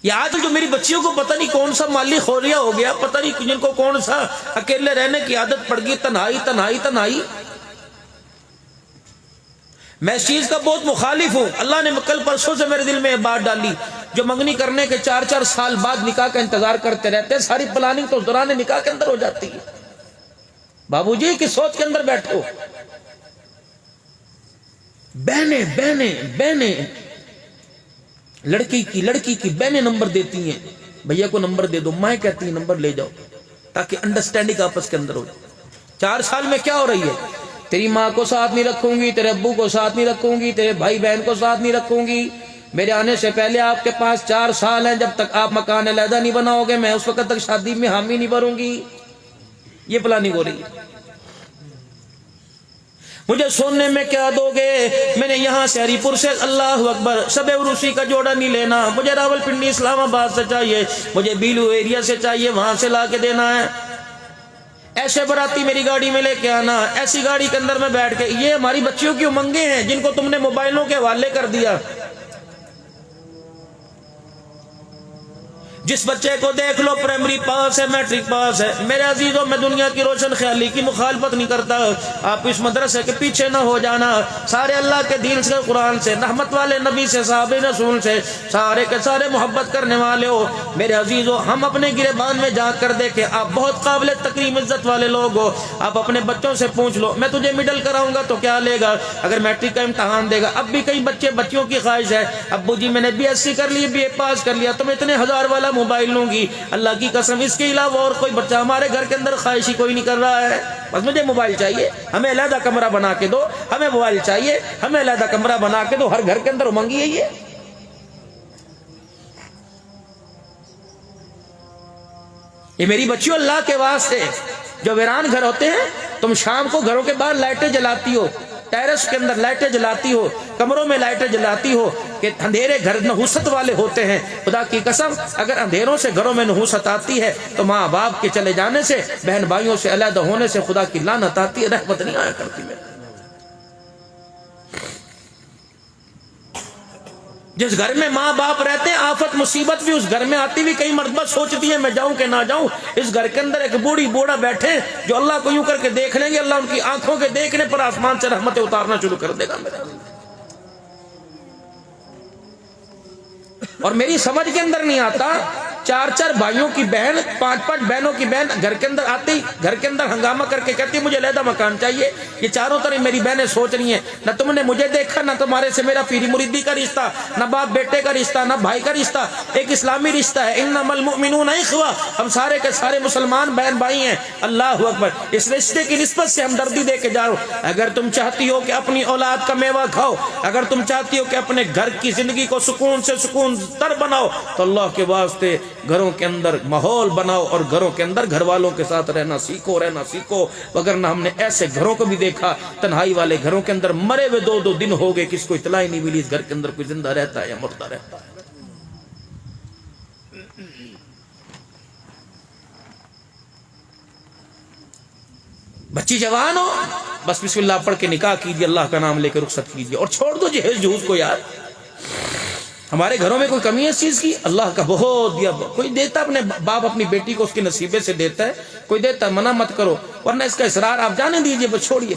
یہ آج جو میری بچیوں کو پتہ نہیں کون سا مالی خوریا ہو گیا، پتہ نہیں جن کو کون سا اکیلے رہنے کی عادت پڑ گئی، تنہائی تنہائی تنہائی۔ میں اس چیز کا بہت مخالف ہوں۔ اللہ نے کل پرسوں سے میرے دل میں یہ بات ڈالی، جو منگنی کرنے کے 4 سال بعد نکاح کا انتظار کرتے رہتے ہیں، ساری پلاننگ تو اس دوران نکاح کے اندر ہو جاتی ہے۔ بابو جی کی سوچ کے اندر بیٹھو۔ بہنیں لڑکی کی بہنیں نمبر دیتی ہیں، بھیا کو نمبر دے دو، مائیں کہتی ہیں نمبر لے جاؤ، تاکہ انڈرسٹینڈنگ آپس کے اندر ہو جائے۔ 4 سال میں کیا ہو رہی ہے؟ تیری ماں کو ساتھ نہیں رکھوں گی، تیرے ابو کو ساتھ نہیں رکھوں گی، تیرے بھائی بہن کو ساتھ نہیں رکھوں گی، میرے آنے سے پہلے آپ کے پاس 4 سال ہیں، جب تک آپ مکان علیحدہ نہیں بناؤ گے میں اس وقت تک شادی میں حامی نہیں بھروں گی۔ یہ پلاننگ ہو رہی ہے۔ مجھے سننے میں کیا دو گے؟ میں نے یہاں سے ہری پور سے اللہ اکبر شب عروسی کا جوڑا نہیں لینا، مجھے راول پنڈی اسلام آباد سے چاہیے، مجھے بیلو ایریا سے چاہیے، وہاں سے لا کے دینا ہے۔ ایسے براتی میری گاڑی میں لے کے آنا، ایسی گاڑی کے اندر میں بیٹھ کے۔ یہ ہماری بچیوں کی امنگیں ہیں جن کو تم نے موبائلوں کے حوالے کر دیا۔ جس بچے کو دیکھ لو پرائمری پاس ہے، میٹرک پاس ہے۔ میرے عزیزوں، میں دنیا کی روشن خیالی کی مخالفت نہیں کرتا، آپ اس مدرسے کے پیچھے نہ ہو جانا۔ سارے اللہ کے دین سے، قرآن سے، رحمت والے نبی سے، صحابہ رسول سے، سارے کے سارے محبت کرنے والے ہو۔ میرے عزیزوں، ہم اپنے گریبان میں جا کر دیکھیں، آپ بہت قابل تکریم عزت والے لوگ ہو۔ آپ اپنے بچوں سے پوچھ لو، میں تجھے مڈل کراؤں گا تو کیا لے گا؟ اگر میٹرک کا امتحان دے گا، اب بھی کئی بچیوں کی خواہش ہے، ابو جی میں نے BSc کر لی، BA پاس کر لیا، تم اتنے 1000 والا موبائل لوں گی۔ اللہ کی قسم اس کے علاوہ اور کوئی بچہ ہمارے گھر کے اندر خواہش ہی کوئی نہیں کر رہا ہے، بس مجھے موبائل چاہیے، ہمیں علیحدہ کمرہ بنا کے دو، ہمیں موبائل چاہیے، ہمیں علیحدہ کمرہ بنا کے دو۔ ہر گھر کے اندر امنگ یہی ہے۔ یہ میری بچیوں، اللہ کے واسطے، جو ویران گھر ہوتے ہیں، تم شام کو گھروں کے باہر لائٹیں جلاتی ہو، ٹیرس کے اندر لائٹیں جلاتی ہو، کمروں میں لائٹیں جلاتی ہو، کہ اندھیرے گھر نحوست والے ہوتے ہیں۔ خدا کی قسم، اگر اندھیروں سے گھروں میں نحوست آتی ہے تو ماں باپ کے چلے جانے سے، بہن بھائیوں سے علیحدہ ہونے سے خدا کی لعنت آتی ہے، رحمت نہیں آیا کرتی میں۔ جس گھر میں ماں باپ رہتے ہیں، آفت مصیبت بھی اس گھر میں آتی بھی کئی مرتبہ سوچتی ہے میں جاؤں کہ نہ جاؤں۔ اس گھر کے اندر ایک بوڑھا بیٹھے جو اللہ کو یوں کر کے دیکھ لیں گے، اللہ ان کی آنکھوں کے دیکھنے پر آسمان سے رحمتیں اتارنا شروع کر دے گا۔ اور میری سمجھ کے اندر نہیں آتا، 4 بھائیوں کی بہن، 5 بہنوں کی بہن گھر کے اندر آتی، گھر کے اندر ہنگامہ کر کے کہتی مجھے علیحدہ مکان چاہیے۔ یہ چاروں طرف میری بہنیں سوچ رہی ہیں، نہ تم نے مجھے دیکھا، نہ تمہارے سے میرا پیری مریدی کا رشتہ، نہ باپ بیٹے کا رشتہ، نہ بھائی کا رشتہ، ایک اسلامی رشتہ ہے۔ انما المؤمنون اخوہ، ہم سارے کے سارے مسلمان بہن بھائی ہیں۔ اللہ اکبر، اس رشتے کی نسبت سے ہمدردی دے کے جا رہا ہوں۔ اگر تم چاہتی ہو کہ اپنی اولاد کا میوہ کھاؤ، اگر تم چاہتی ہو کہ اپنے گھر کی زندگی کو سکون سے سکون تر بناؤ، تو اللہ کے واسطے گھروں کے اندر ماحول بناؤ، اور گھروں کے اندر گھر والوں کے ساتھ رہنا سیکھو۔ وگرنہ ہم نے ایسے گھروں کو بھی دیکھا، تنہائی والے گھروں کے اندر مرے ہوئے 2 دن ہو گئے، کس کو اطلاع ہی نہیں ملی اس گھر کے اندر کوئی زندہ رہتا ہے یا مردہ رہتا ہے۔ بچی جوان ہو، بس بسم اللہ پڑھ کے نکاح کیجیے، اللہ کا نام لے کے رخصت کیجیے، اور چھوڑ دو جہیز جہوز کو یار۔ ہمارے گھروں میں کوئی کمی ہے اس چیز کی؟ اللہ کا بہت دیا۔ کوئی دیتا اپنے باپ اپنی بیٹی کو اس کے نصیبے سے دیتا ہے، کوئی دیتا، منع مت کرو، ورنہ اس کا اصرار آپ جانے دیجئے، بس چھوڑیے۔